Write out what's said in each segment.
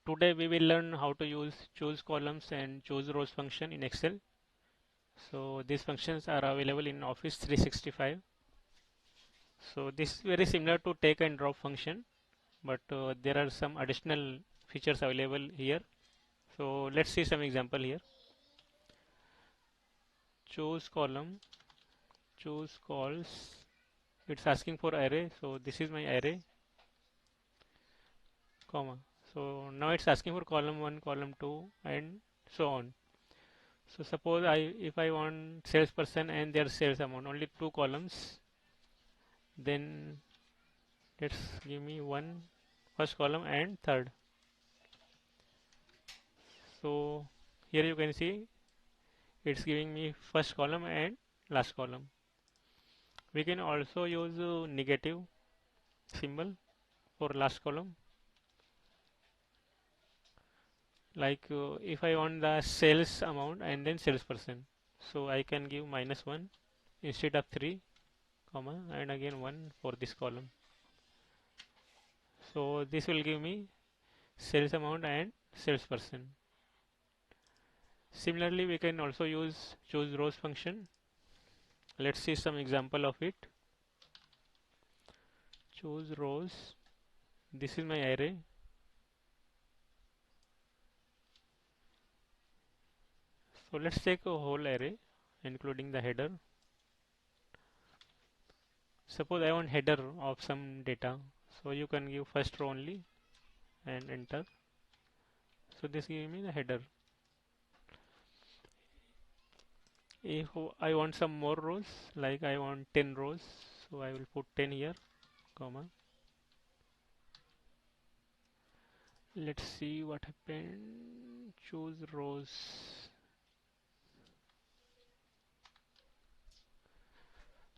Today we will learn how to use ChooseColumns and ChooseRows function in Excel. So these functions are available in Office 365. So this is very similar to take and drop function, but there are some additional features available here. So let's see some example here. Choose column, choose calls. It's asking for array, so this is my array, comma. So now it's asking for column 1, column 2, and so on. So suppose if I want salesperson and their sales amount, only 2 columns, then let's give me first column and third. So here you can see it's giving me first column and last column. We can also use negative symbol for last column. Like if I want the sales amount and then salesperson, so I can give -1 instead of 3, comma, and again 1 for this column. So this will give me sales amount and salesperson. Similarly, we can also use ChooseRows function. Let's see some example of it. ChooseRows. This is my array. So let's take a whole array, including the header. Suppose I want header of some data. So you can give first row only and enter. So this gives me the header. If I want some more rows, like I want 10 rows, so I will put 10 here, comma. Let's see what happened. Choose rows.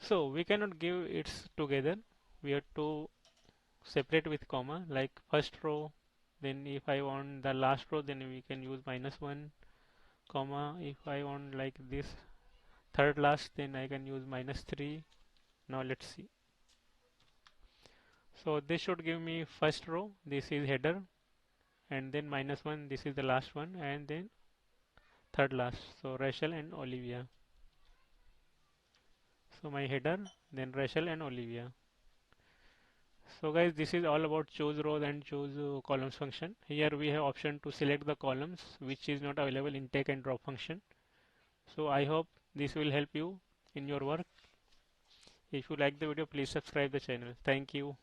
So we cannot give it together. We have to separate with comma, like first row. Then if I want the last row, then we can use -1, comma. If I want like this third last, then I can use -3. Now let's see. So this should give me first row. This is header, and then -1. This is the last one, and then third last. So Rachel and Olivia. So my header, then Rachel and Olivia. So guys, this is all about choose rows and choose columns function. Here we have option to select the columns, which is not available in take and drop function. So I hope this will help you in your work. If you like the video, please subscribe the channel. Thank you.